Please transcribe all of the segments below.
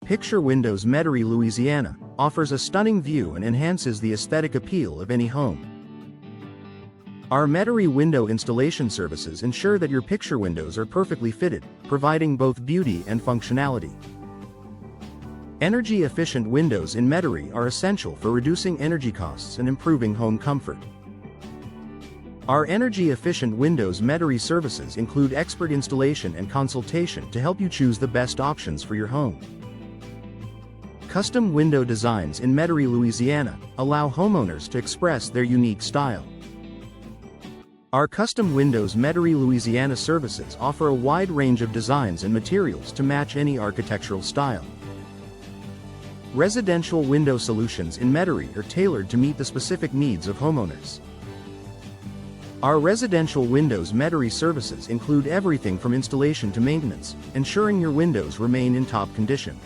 Picture windows. Metairie, Louisiana, offers a stunning view and enhances the aesthetic appeal of any home. Our Metairie window installation services ensure that your picture windows are perfectly fitted, providing both beauty and functionality. Energy-efficient windows in Metairie are essential for reducing energy costs and improving home comfort. Our energy-efficient windows Metairie services include expert installation and consultation to help you choose the best options for your home. Custom window designs in Metairie, Louisiana, allow homeowners to express their unique style. Our custom windows Metairie, Louisiana services offer a wide range of designs and materials to match any architectural style. Residential window solutions in Metairie are tailored to meet the specific needs of homeowners. Our residential windows Metairie services include everything from installation to maintenance, ensuring your windows remain in top condition.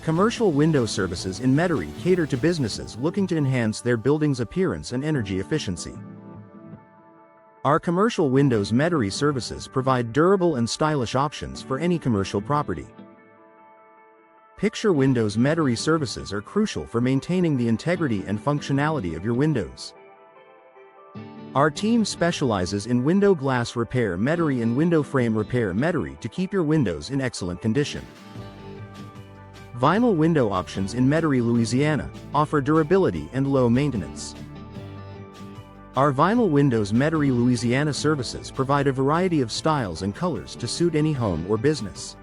Commercial window services in Metairie cater to businesses looking to enhance their building's appearance and energy efficiency. Our commercial windows Metairie services provide durable and stylish options for any commercial property. Picture windows Metairie services are crucial for maintaining the integrity and functionality of your windows. Our team specializes in window glass repair Metairie and window frame repair Metairie to keep your windows in excellent condition. Vinyl window options in Metairie, Louisiana, offer durability and low maintenance. Our vinyl windows Metairie, Louisiana services provide a variety of styles and colors to suit any home or business.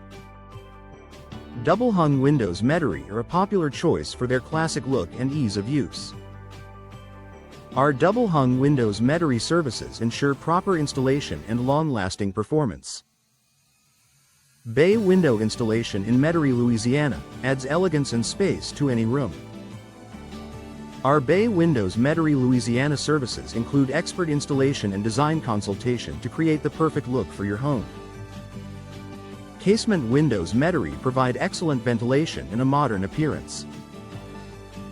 Double-hung windows Metairie are a popular choice for their classic look and ease of use. Our double-hung windows Metairie services ensure proper installation and long-lasting performance. Bay window installation in Metairie, Louisiana, adds elegance and space to any room. Our bay windows Metairie, Louisiana services include expert installation and design consultation to create the perfect look for your home. Casement windows Metairie provide excellent ventilation and a modern appearance.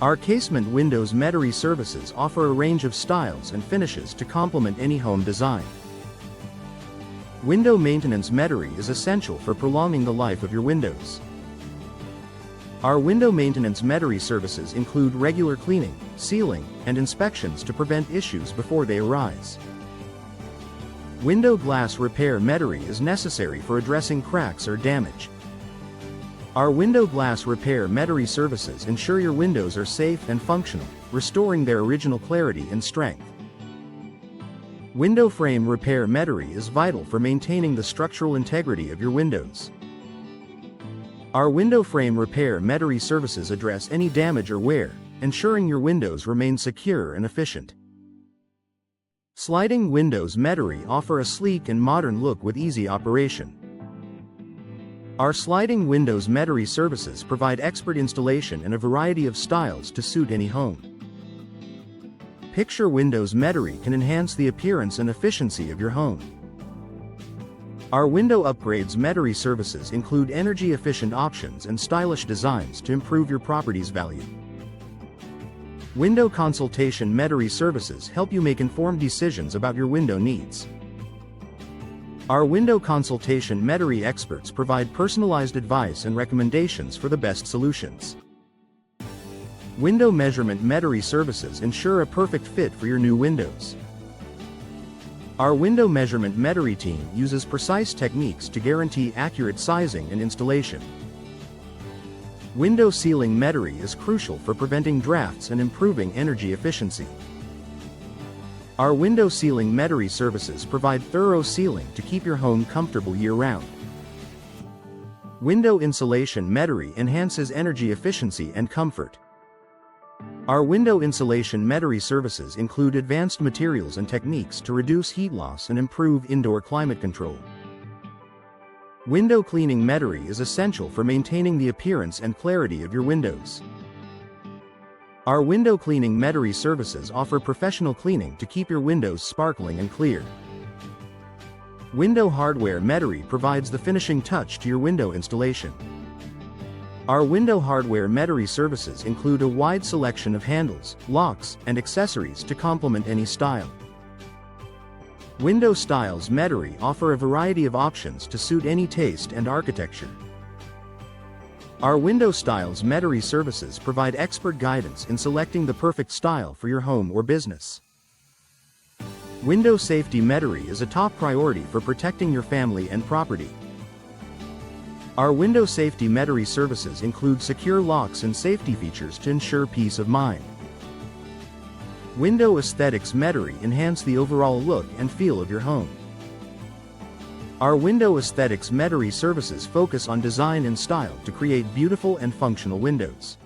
Our casement windows Metairie services offer a range of styles and finishes to complement any home design. Window maintenance Metairie is essential for prolonging the life of your windows. Our window maintenance Metairie services include regular cleaning, sealing, and inspections to prevent issues before they arise. Window glass repair Metairie is necessary for addressing cracks or damage. Our window glass repair Metairie services ensure your windows are safe and functional, restoring their original clarity and strength. Window frame repair Metairie is vital for maintaining the structural integrity of your windows. Our window frame repair Metairie services address any damage or wear, ensuring your windows remain secure and efficient. Sliding windows Metairie offer a sleek and modern look with easy operation. Our sliding windows Metairie services provide expert installation and a variety of styles to suit any home. Picture windows Metairie can enhance the appearance and efficiency of your home. Our window upgrades Metairie services include energy-efficient options and stylish designs to improve your property's value. Window consultation Metairie services help you make informed decisions about your window needs. Our window consultation Metairie experts provide personalized advice and recommendations for the best solutions. Window measurement Metairie services ensure a perfect fit for your new windows. Our window measurement Metairie team uses precise techniques to guarantee accurate sizing and installation. Window sealing Metairie is crucial for preventing drafts and improving energy efficiency. Our window sealing Metairie services provide thorough sealing to keep your home comfortable year-round. Window insulation Metairie enhances energy efficiency and comfort. Our window insulation Metairie services include advanced materials and techniques to reduce heat loss and improve indoor climate control. Window cleaning Metairie is essential for maintaining the appearance and clarity of your windows. Our window cleaning Metairie services offer professional cleaning to keep your windows sparkling and clear. Window hardware Metairie provides the finishing touch to your window installation. Our window hardware Metairie services include a wide selection of handles, locks, and accessories to complement any style. Window styles Metairie offer a variety of options to suit any taste and architecture. Our Window Styles Metairie services provide expert guidance in selecting the perfect style for your home or business. Window safety Metairie is a top priority for protecting your family and property. Our window safety Metairie services include secure locks and safety features to ensure peace of mind. Window aesthetics Metairie enhance the overall look and feel of your home. Our window aesthetics Metairie services focus on design and style to create beautiful and functional windows.